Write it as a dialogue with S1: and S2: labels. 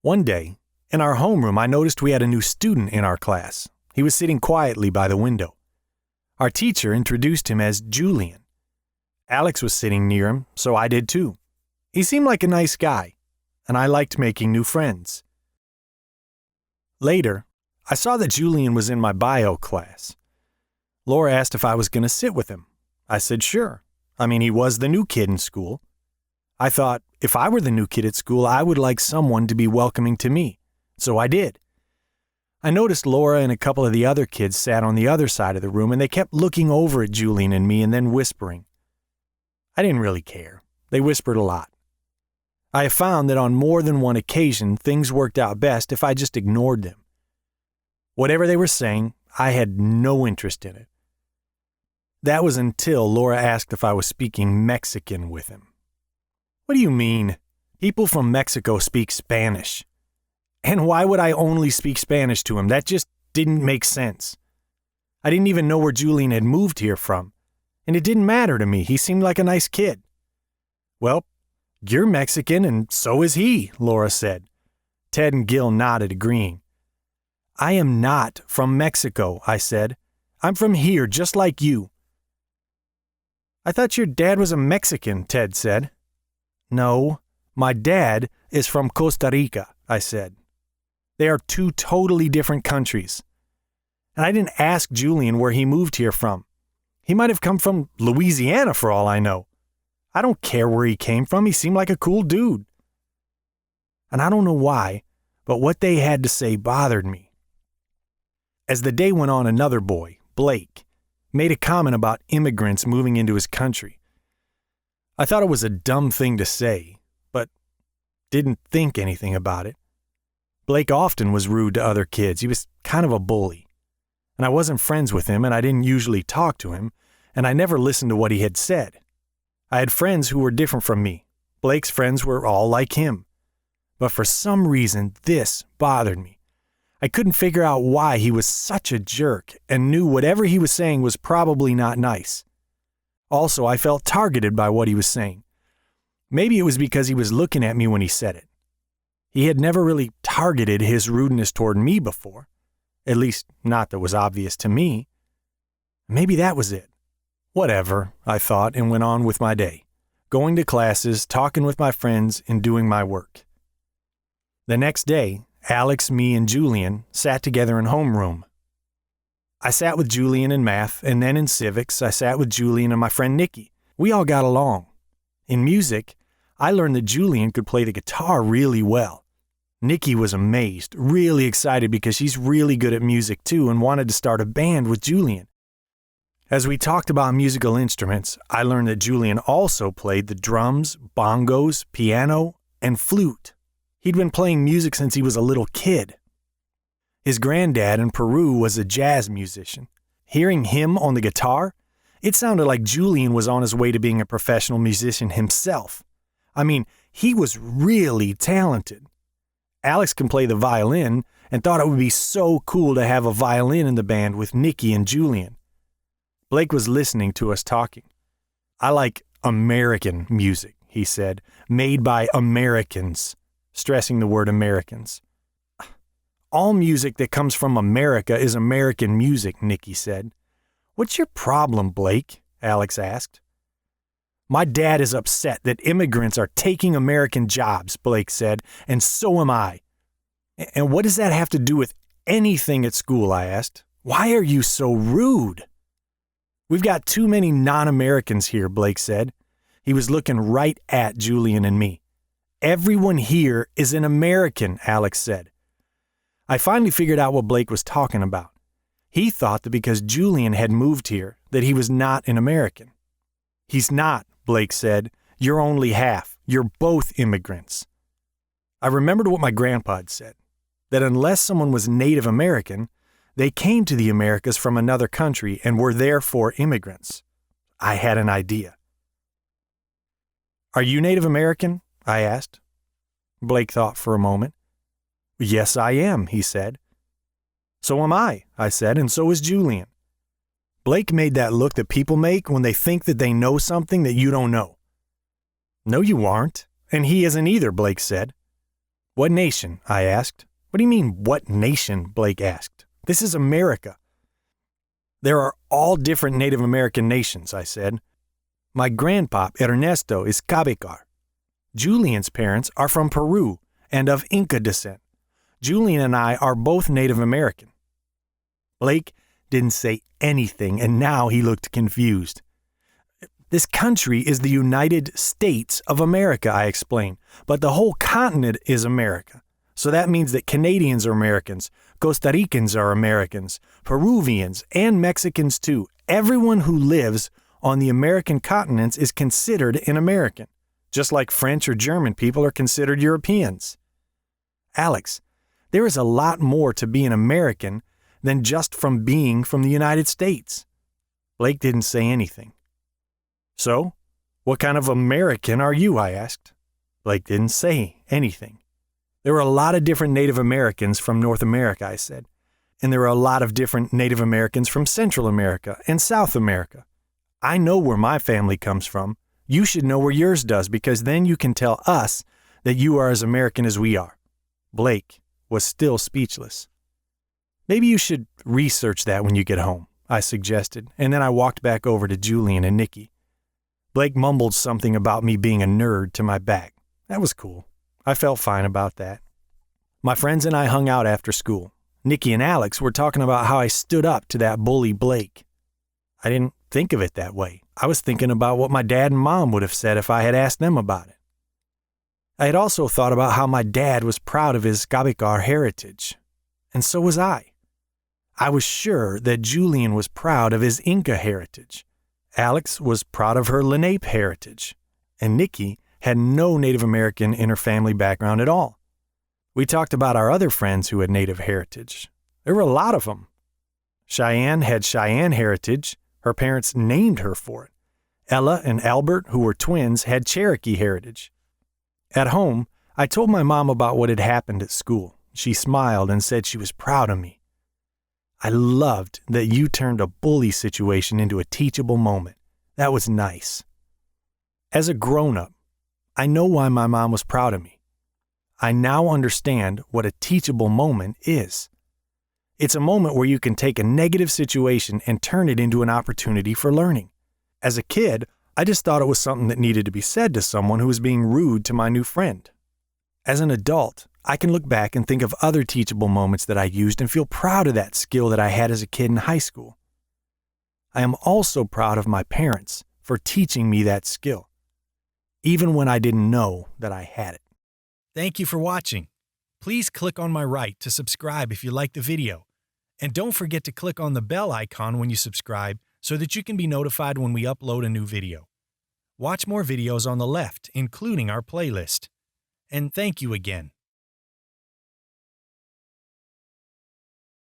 S1: One day, in our homeroom, I noticed we had a new student in our class. He was sitting quietly by the window. Our teacher introduced him as Julian. Alex was sitting near him, so I did too. He seemed like a nice guy, and I liked making new friends. Later, I saw that Julian was in my bio class. Laura asked if I was going to sit with him. I said sure. He was the new kid in school. I thought if I were the new kid at school, I would like someone to be welcoming to me. So I did. I noticed Laura and a couple of the other kids sat on the other side of the room, and they kept looking over at Julian and me and then whispering. I didn't really care. They whispered a lot. I have found that on more than one occasion, things worked out best if I just ignored them. Whatever they were saying, I had no interest in it. That was until Laura asked if I was speaking Mexican with him. What do you mean? People from Mexico speak Spanish. And why would I only speak Spanish to him? That just didn't make sense. I didn't even know where Julian had moved here from. And it didn't matter to me. He seemed like a nice kid. Well, you're Mexican and so is he, Laura said. Ted and Gil nodded, agreeing. I am not from Mexico, I said. I'm from here, just like you. I thought your dad was a Mexican, Ted said. No, my dad is from Costa Rica, I said. They are two totally different countries. And I didn't ask Julian where he moved here from. He might have come from Louisiana for all I know. I don't care where he came from. He seemed like a cool dude. And I don't know why, but what they had to say bothered me. As the day went on, another boy, Blake, made a comment about immigrants moving into his country. I thought it was a dumb thing to say, but didn't think anything about it. Blake often was rude to other kids. He was kind of a bully. And I wasn't friends with him, and I didn't usually talk to him, and I never listened to what he had said. I had friends who were different from me. Blake's friends were all like him. But for some reason, this bothered me. I couldn't figure out why he was such a jerk and knew whatever he was saying was probably not nice. Also, I felt targeted by what he was saying. Maybe it was because he was looking at me when he said it. He had never really targeted his rudeness toward me before. At least, not that was obvious to me. Maybe that was it. Whatever, I thought, and went on with my day, going to classes, talking with my friends, and doing my work. The next day, Alex, me, and Julian sat together in homeroom. I sat with Julian in math, and then in civics, I sat with Julian and my friend Nikki. We all got along. In music, I learned that Julian could play the guitar really well. Nikki was amazed, really excited because she's really good at music too and wanted to start a band with Julian. As we talked about musical instruments, I learned that Julian also played the drums, bongos, piano, and flute. He'd been playing music since he was a little kid. His granddad in Peru was a jazz musician. Hearing him on the guitar, it sounded like Julian was on his way to being a professional musician himself. He was really talented. Alex can play the violin and thought it would be so cool to have a violin in the band with Nikki and Julian. Blake was listening to us talking. I like American music, he said, made by Americans, stressing the word Americans. All music that comes from America is American music, Nikki said. What's your problem, Blake? Alex asked. My dad is upset that immigrants are taking American jobs, Blake said, and so am I. And what does that have to do with anything at school, I asked. Why are you so rude? We've got too many non-Americans here, Blake said. He was looking right at Julian and me. Everyone here is an American, Alex said. I finally figured out what Blake was talking about. He thought that because Julian had moved here, that he was not an American. He's not, Blake said. You're only half. You're both immigrants. I remembered what my grandpa had said, that unless someone was Native American, they came to the Americas from another country and were therefore immigrants. I had an idea. Are you Native American? I asked. Blake thought for a moment. Yes, I am, he said. So am I said, and so is Julian. Blake made that look that people make when they think that they know something that you don't know. No, you aren't, and he isn't either, Blake said. What nation? I asked. What do you mean, what nation? Blake asked. This is America. There are all different Native American nations, I said. My grandpop, Ernesto, is Cabecar. Julian's parents are from Peru and of Inca descent. Julian and I are both Native American. Blake didn't say anything, and now he looked confused. This country is the United States of America, I explained, but the whole continent is America. So that means that Canadians are Americans, Costa Ricans are Americans, Peruvians, and Mexicans too. Everyone who lives on the American continents is considered an American, just like French or German people are considered Europeans. Alex, there is a lot more to being American than just from being from the United States. Blake didn't say anything. So, what kind of American are you? I asked. Blake didn't say anything. There were a lot of different Native Americans from North America, I said, and there are a lot of different Native Americans from Central America and South America. I know where my family comes from. You should know where yours does, because then you can tell us that you are as American as we are. Blake was still speechless. Maybe you should research that when you get home, I suggested, and then I walked back over to Julian and Nikki. Blake mumbled something about me being a nerd to my back. That was cool. I felt fine about that. My friends and I hung out after school. Nikki and Alex were talking about how I stood up to that bully Blake. I didn't think of it that way. I was thinking about what my dad and mom would have said if I had asked them about it. I had also thought about how my dad was proud of his Cabecar heritage, and so was I. I was sure that Julian was proud of his Inca heritage. Alex was proud of her Lenape heritage, and Nikki had no Native American in her family background at all. We talked about our other friends who had Native heritage. There were a lot of them. Cheyenne had Cheyenne heritage. Her parents named her for it. Ella and Albert, who were twins, had Cherokee heritage. At home, I told my mom about what had happened at school. She smiled and said she was proud of me. I loved that you turned a bully situation into a teachable moment. That was nice. As a grown-up, I know why my mom was proud of me. I now understand what a teachable moment is. It's a moment where you can take a negative situation and turn it into an opportunity for learning. As a kid, I just thought it was something that needed to be said to someone who was being rude to my new friend. As an adult, I can look back and think of other teachable moments that I used and feel proud of that skill that I had as a kid in high school. I am also proud of my parents for teaching me that skill, even when I didn't know that I had it. Thank you for watching. Please click on my right to subscribe if you liked the video. And don't forget to click on the bell icon when you subscribe so that you can be notified when we upload a new video. Watch more videos on the left, including our playlist. And thank you again.